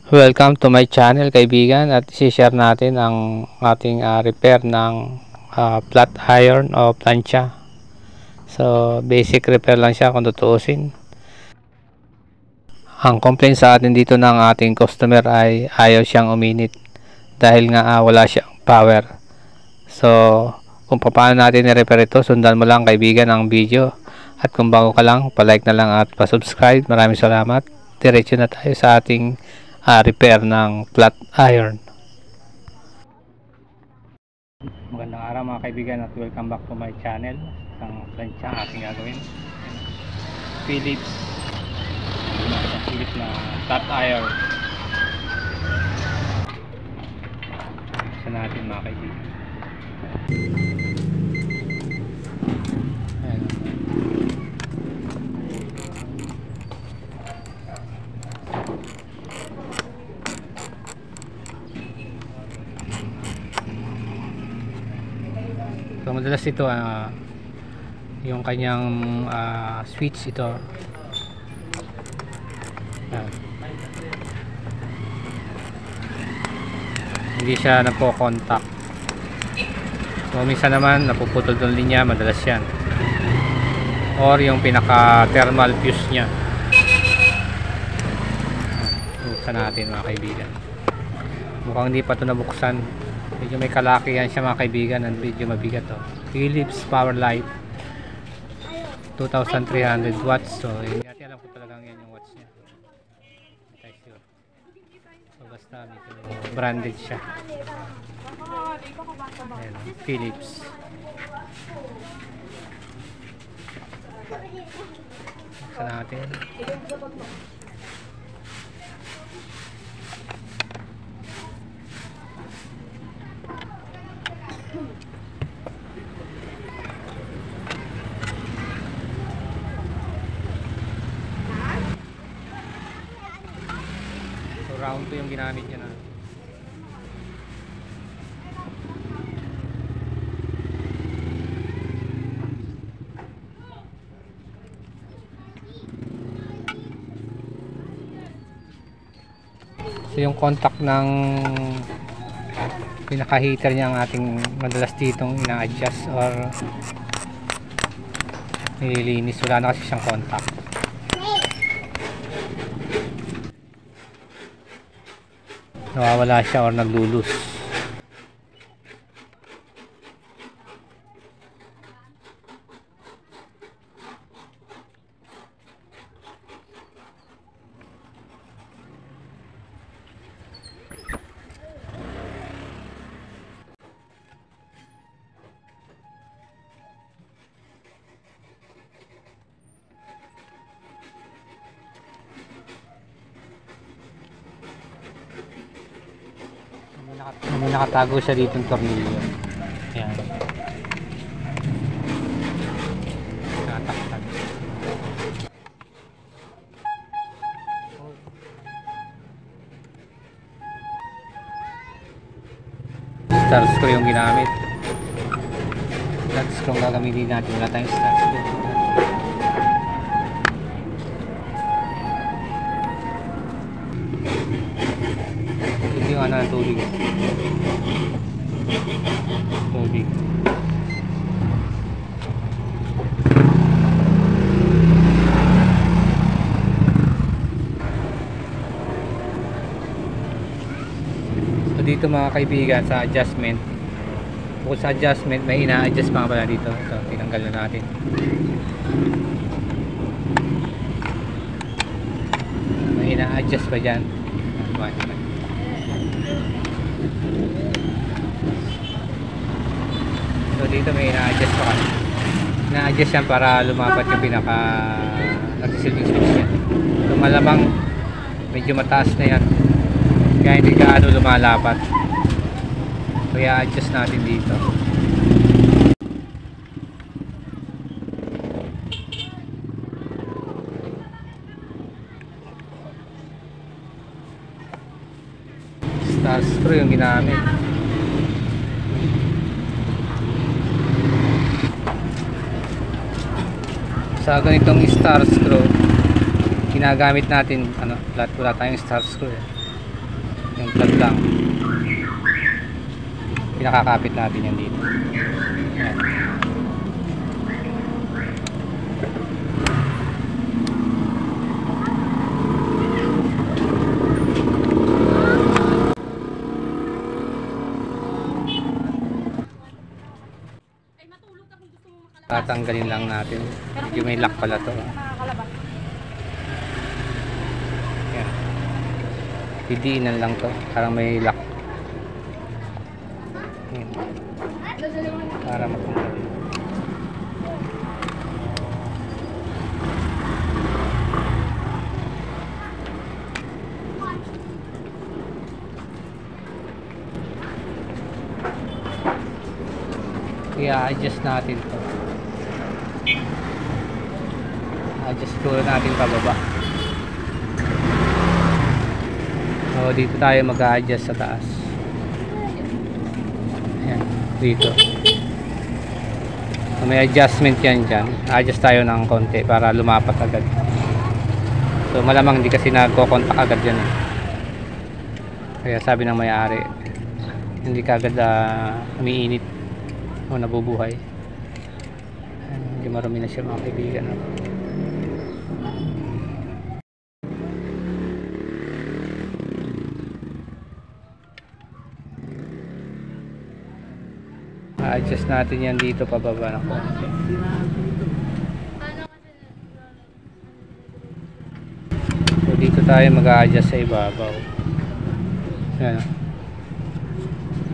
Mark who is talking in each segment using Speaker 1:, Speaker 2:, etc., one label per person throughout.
Speaker 1: Welcome to my channel kaibigan, at i-share natin ang ating repair ng flat iron o plancha. So basic repair lang siya kung tutuusin. Ang complaint sa atin dito ng ating customer ay ayaw siyang uminit dahil nga wala siyang power. So kung paano natin i-repair ito, sundan mo lang kaibigan ang video, at kung bago ka lang, pa-like na lang at pa-subscribe. Maraming salamat. Diretso na tayo sa ating repair ng flat iron. Magandang araw mga kaibigan, at welcome back to my channel. Ang plancha ating gagawin, Philips na flat iron. Sa natin mga kaibigan. Ayan. So madalas ito yung kanyang switch ito. Ayan. Hindi siya nagko-contact. So minsan naman napuputol yung linya, madalas yan. Or yung pinaka thermal fuse nya. Buksan natin mga kaibigan. Mukhang hindi pa ito nabuksan. Medyo may kalakihan siya mga kaibigan, and medyo mabigat to. Philips Powerlight 2300 watts. So hindi natin alam kung talagang yan yung watts nya. So basta medyo branded siya. Ayan, Philips. Buksan natin. So round to yung ginamit niya na. So yung contact ng pinaka heater niya ang ating madalas ditong ina-adjust or nililinis. Wala na kasi siyang contact. Nawawala siya or naglulus. May nakatago siya dito ng tornilyo. Ayan. Nakataktan. Star screw yung ginamit. Star screw ang gagamitin natin. Wala tayong star screw. Ito yung ng tubig. Tubig. So dito mga kaibigan, sa adjustment, bukod sa adjustment, may ina-adjust pa pala dito. Ito, tinanggal na natin. May ina-adjust pa dyan. So dito may ina-adjust pa kasi. Ina-adjust yan para lumapat yung pinaka nagsisilbing switch yan. So malamang medyo mataas na yan, kaya hindi gaano lumalapat. So i-adjust natin dito. Star screw yung ginamit. Sa ganitong star screw, ginagamit natin wala tayong star screw. Yung plug lang. Pinakakapit natin yan dito. Ayan. Tatanggalin lang natin. Yung may lock pala to. Ayan. Didiinan lang to. Parang may lock. Ayan. Para matanggal. I-adjust natin to. Adjust ko natin pababa. So dito tayo mag-a-adjust sa taas. Ayan, dito. So, may adjustment yan dyan. Adjust tayo ng konti para lumapat agad. So malamang hindi kasi nagko-contact agad yan eh. Kaya sabi ng may-ari, hindi ka agad umiinit o nabubuhay. Hindi marumi na siya mga kaibigan. Adjust natin yan dito pababa na konti. So dito tayo mag-a-adjust sa ibabaw. Yan.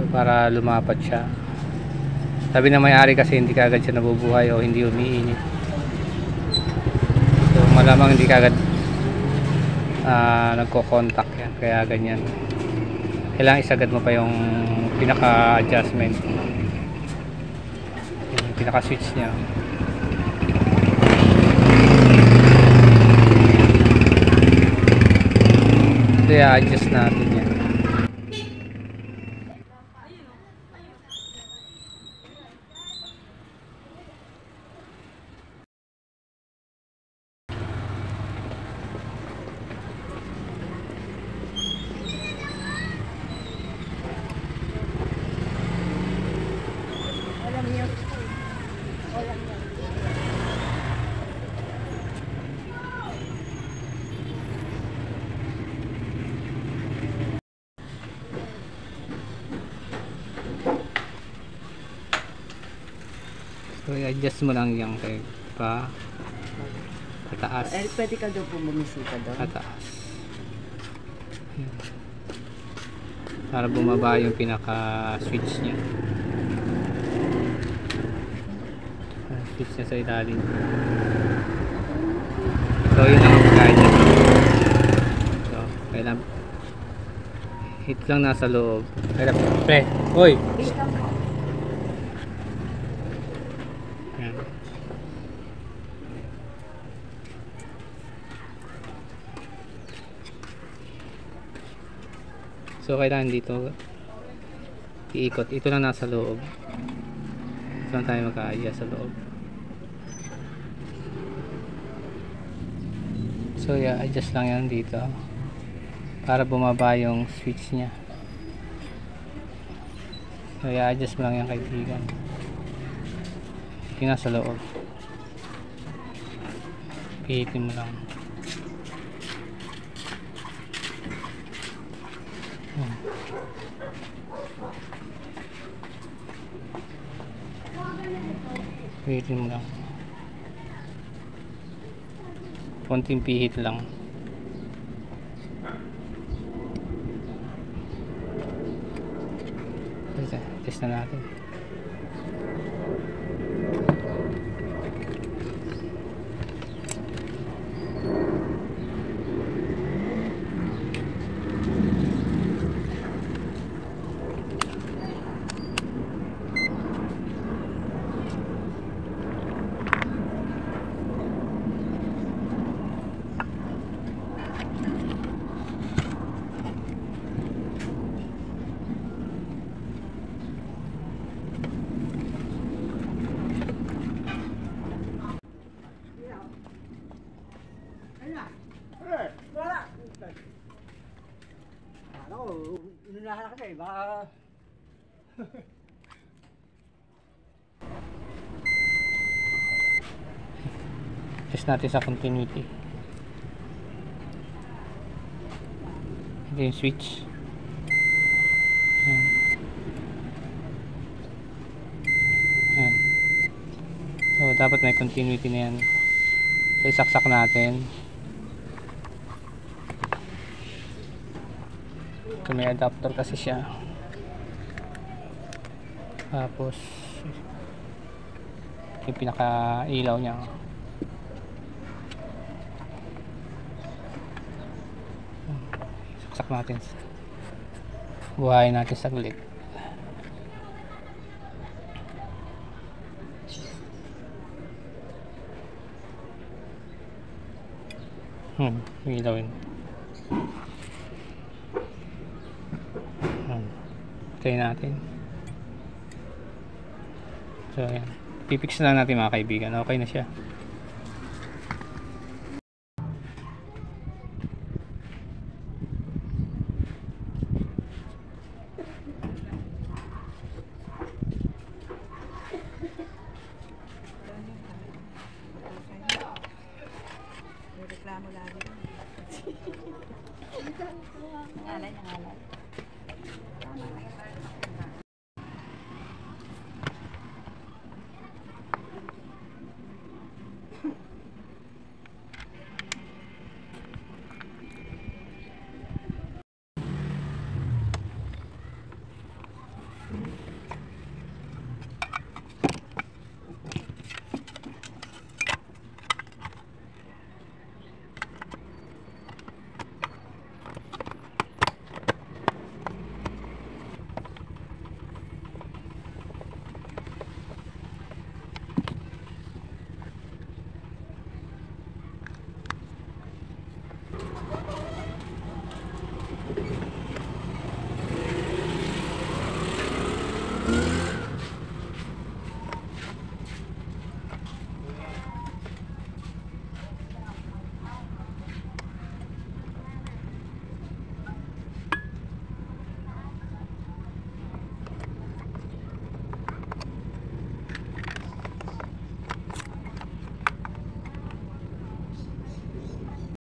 Speaker 1: So para lumapat siya. Sabi na may-ari kasi hindi kagad siya nabubuhay o hindi umiinit. So malamang hindi kagad nagko-contact yan. Kaya ganyan. Kailangan isagad mo pa yung pinaka-adjustment. Yung pinaka-switch niya. So i-adjust natin yan. So i-adjust mo lang yung kay pataas.
Speaker 2: Pwede ka daw po bumisita doon.
Speaker 1: Pataas. Ayan. Para bumaba yung pinaka switch niya. Switch niya sa ilalim. So yun ang mag-adjust. So kailangan hit lang nasa loob. Kailangan pre. Hoy. So kailangan dito iikot. Ito lang nasa loob. Ito lang tayo mag-a-adjust sa loob. So yeah, adjust lang yan dito para bumaba yung switch nya. So yeah, adjust mo lang yan kaibigan. Ito nasa loob. Pihitin mo lang. Pihitin mo lang. Konting pihit lang. Test na natin.
Speaker 3: Ako, inunahan na kasi, baka...
Speaker 1: Test natin sa continuity. Ito yung switch. Ayan. Ayan. So dapat may continuity na yan. So isaksak natin. So may adapter kasi siya. Tapos yung pinaka ilaw niya. Saksak natin. Buhayin natin saglit. Ilaw yun. Try natin. So ayan. Pipix na lang natin mga kaibigan. Okay na siya.
Speaker 2: Reklamo lagi. Nangalay. Tama na.